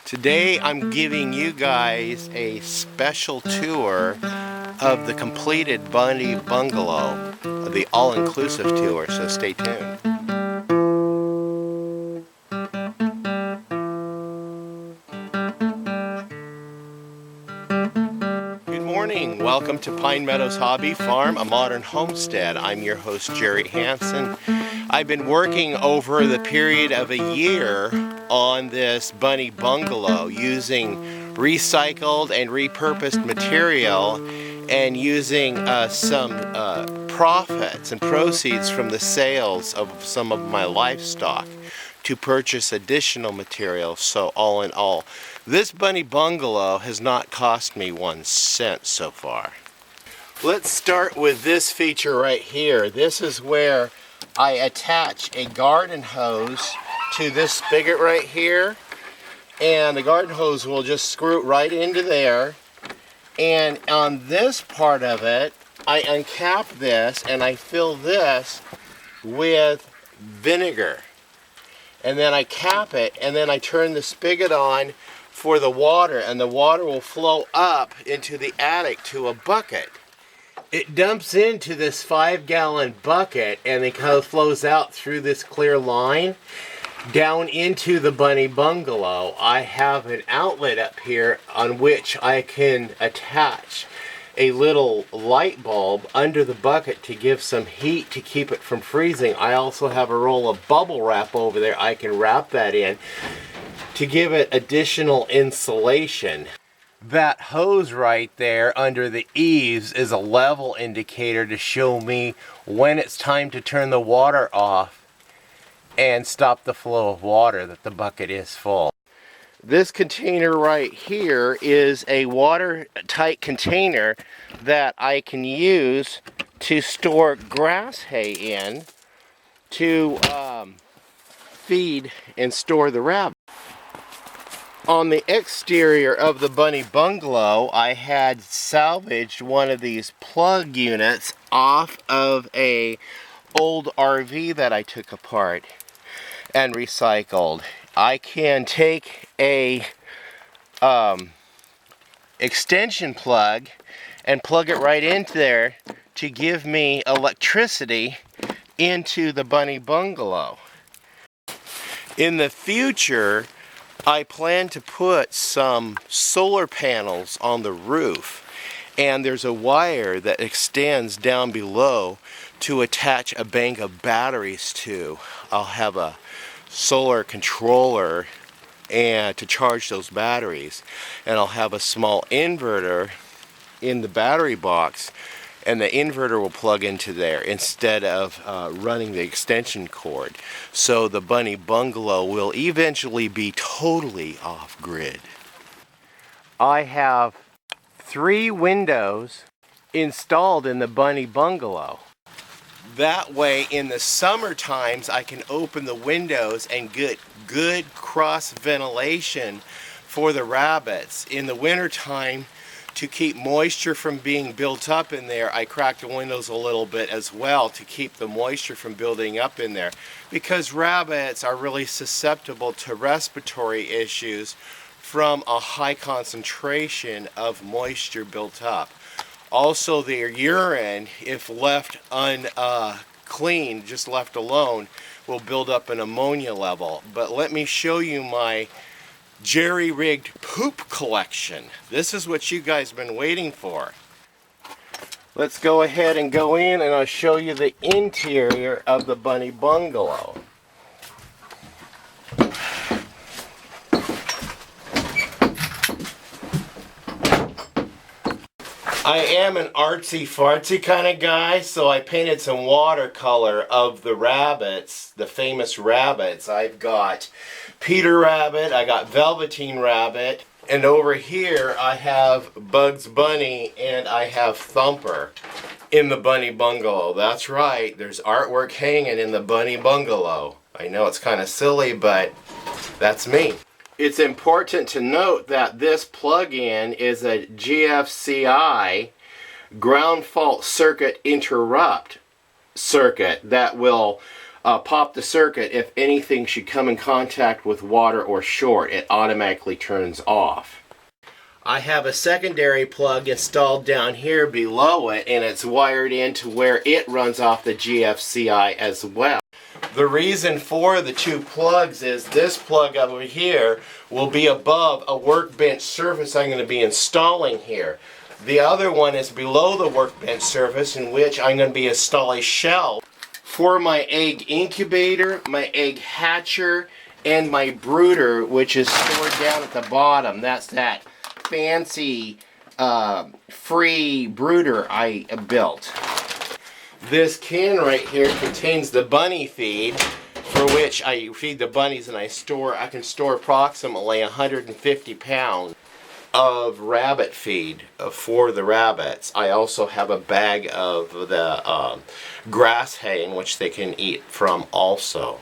Today I'm giving you guys a special tour of the completed Bunny Bungalow, the all-inclusive tour, so stay tuned. Good morning, welcome to Pine Meadows Hobby Farm, a modern homestead. I'm your host, Jerry Hansen. I've been working over the period of a year on this Bunny Bungalow using recycled and repurposed material and using some profits and proceeds from the sales of some of my livestock to purchase additional material. So all in all, this Bunny Bungalow has not cost me 1 cent so far. Let's start with this feature right here. This is where I attach a garden hose to this spigot right here, and the garden hose will just screw right into there. And on this part of it, I uncap this and I fill this with vinegar. And then I cap it, and then I turn the spigot on for the water, and the water will flow up into the attic to a bucket. It dumps into this 5-gallon bucket, and it kind of flows out through this clear line down into the Bunny Bungalow. I have an outlet up here on which I can attach a little light bulb under the bucket to give some heat to keep it from freezing. I also have a roll of bubble wrap over there. I can wrap that in to give it additional insulation. That hose right there under the eaves is a level indicator to show me when it's time to turn the water off and stop the flow of water, that the bucket is full. This container right here is a watertight container that I can use to store grass hay in to feed and store the rabbits. On the exterior of the Bunny Bungalow, I had salvaged one of these plug units off of a old RV that I took apart and recycled. I can take a extension plug and plug it right into there to give me electricity into the Bunny Bungalow. In the future, I plan to put some solar panels on the roof, and there's a wire that extends down below to attach a bank of batteries to. I'll have a solar controller and to charge those batteries, and I'll have a small inverter in the battery box, and the inverter will plug into there instead of running the extension cord. So the Bunny Bungalow will eventually be totally off-grid. I have 3 windows installed in the Bunny Bungalow. That way, in the summer times, I can open the windows and get good cross ventilation for the rabbits. In the winter time, to keep moisture from being built up in there, I crack the windows a little bit as well to keep the moisture from building up in there, because rabbits are really susceptible to respiratory issues from a high concentration of moisture built up. Also, their urine, if left unclean, just left alone, will build up an ammonia level. But let me show you my jerry-rigged poop collection. This is what you guys have been waiting for. Let's go ahead and go in, and I'll show you the interior of the Bunny Bungalow. I am an artsy-fartsy kind of guy, so I painted some watercolor of the rabbits, the famous rabbits. I've got Peter Rabbit, I got Velveteen Rabbit, and over here I have Bugs Bunny and I have Thumper in the Bunny Bungalow. That's right, there's artwork hanging in the Bunny Bungalow. I know it's kind of silly, but that's me. It's important to note that this plug-in is a GFCI ground fault circuit interrupt circuit that will pop the circuit, if anything should come in contact with water or short, it automatically turns off. I have a secondary plug installed down here below it, and it's wired into where it runs off the GFCI as well. The reason for the two plugs is this plug over here will be above a workbench surface I'm going to be installing here. The other one is below the workbench surface, in which I'm going to be installing a shelf for my egg incubator, my egg hatcher, and my brooder, which is stored down at the bottom. That's that fancy free brooder I built. This can right here contains the bunny feed, for which I feed the bunnies, and I can store approximately 150 pounds of rabbit feed for the rabbits. I also have a bag of the grass hay in which they can eat from also.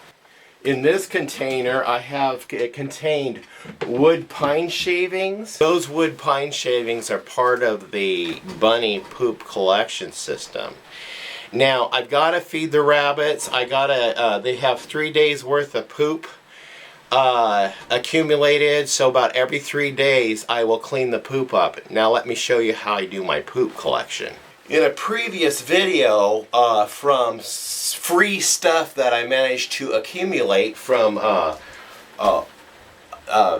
In this container it contained wood pine shavings. Those wood pine shavings are part of the bunny poop collection system. Now I've got to feed the rabbits. They have 3 days worth of poop accumulated, so about every 3 days I will clean the poop up. Now let me show you how I do my poop collection. In a previous video from free stuff that I managed to accumulate from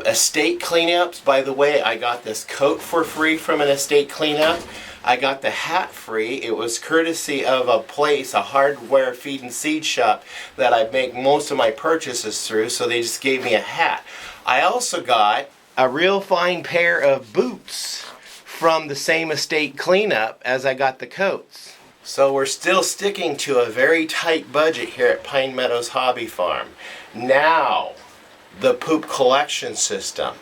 estate cleanups. By the way, I got this coat for free from an estate cleanup. I got the hat free. It was courtesy of a place, a hardware feed and seed shop that I make most of my purchases through, so they just gave me a hat. I also got a real fine pair of boots from the same estate cleanup as I got the coats. So we're still sticking to a very tight budget here at Pine Meadows Hobby Farm. Now, the poop collection system.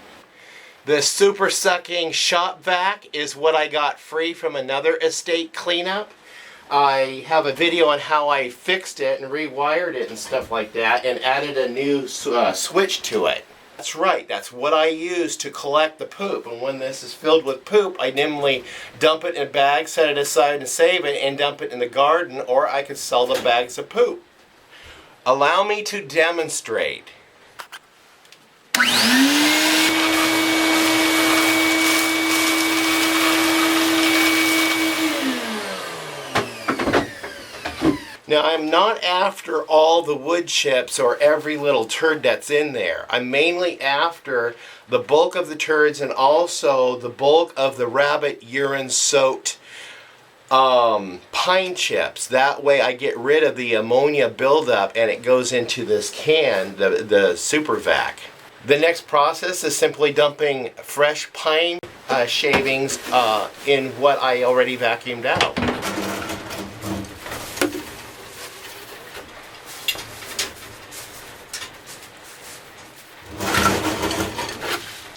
The super sucking shop vac is what I got free from another estate cleanup. I have a video on how I fixed it and rewired it and stuff like that, and added a new switch to it. That's right, that's what I use to collect the poop. And when this is filled with poop, I nimbly dump it in a bag, set it aside and save it, and dump it in the garden, or I could sell the bags of poop. Allow me to demonstrate. Now, I'm not after all the wood chips or every little turd that's in there. I'm mainly after the bulk of the turds and also the bulk of the rabbit urine soaked pine chips. That way I get rid of the ammonia buildup and it goes into this can, the super vac. The next process is simply dumping fresh pine shavings in what I already vacuumed out.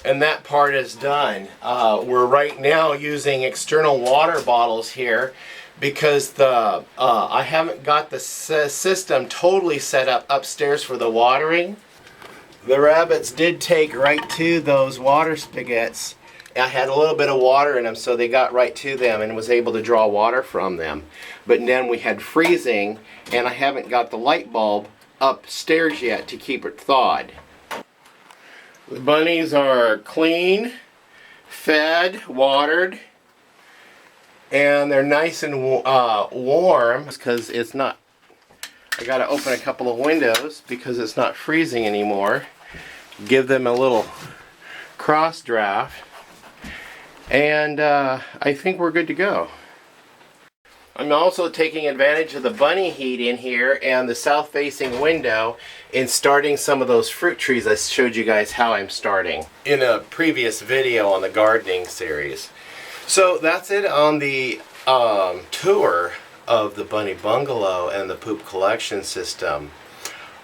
And that part is done. We're right now using external water bottles here because I haven't got the system totally set up upstairs for the watering. The rabbits did take right to those water spigots. I had a little bit of water in them, so they got right to them and was able to draw water from them. But then we had freezing, and I haven't got the light bulb upstairs yet to keep it thawed. The bunnies are clean, fed, watered, and they're nice and warm because it's not, I got to open a couple of windows because it's not freezing anymore. Give them a little cross draft, and I think we're good to go. I'm also taking advantage of the bunny heat in here and the south-facing window in starting some of those fruit trees I showed you guys how I'm starting in a previous video on the gardening series. So that's it on the tour of the bunny bungalow and the poop collection system.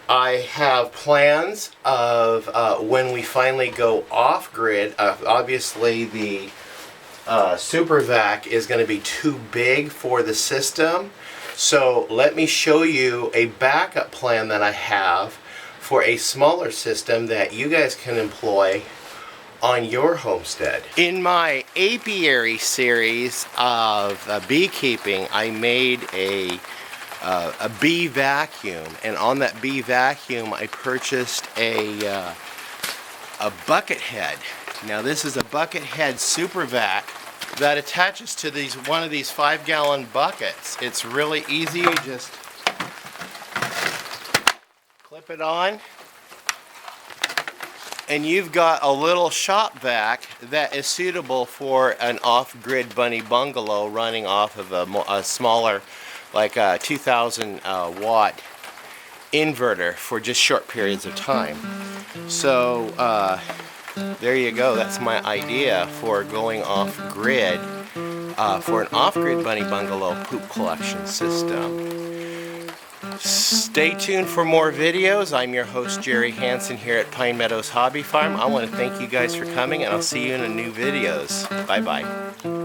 I have plans of when we finally go off-grid. Obviously the super vac is going to be too big for the system, so let me show you a backup plan that I have for a smaller system that you guys can employ on your homestead. In my apiary series of beekeeping, I made a a bee vacuum, and on that bee vacuum I purchased a bucket head. Now this is a bucket head super vac that attaches to one of these 5-gallon buckets. It's really easy. You just clip it on, and you've got a little shop vac that is suitable for an off-grid bunny bungalow running off of a smaller, like a 2,000 watt inverter for just short periods of time. So there you go. That's my idea for going off-grid, for an off-grid bunny bungalow poop collection system. Stay tuned for more videos. I'm your host, Jerry Hansen, here at Pine Meadows Hobby Farm. I want to thank you guys for coming, and I'll see you in the new videos. Bye-bye.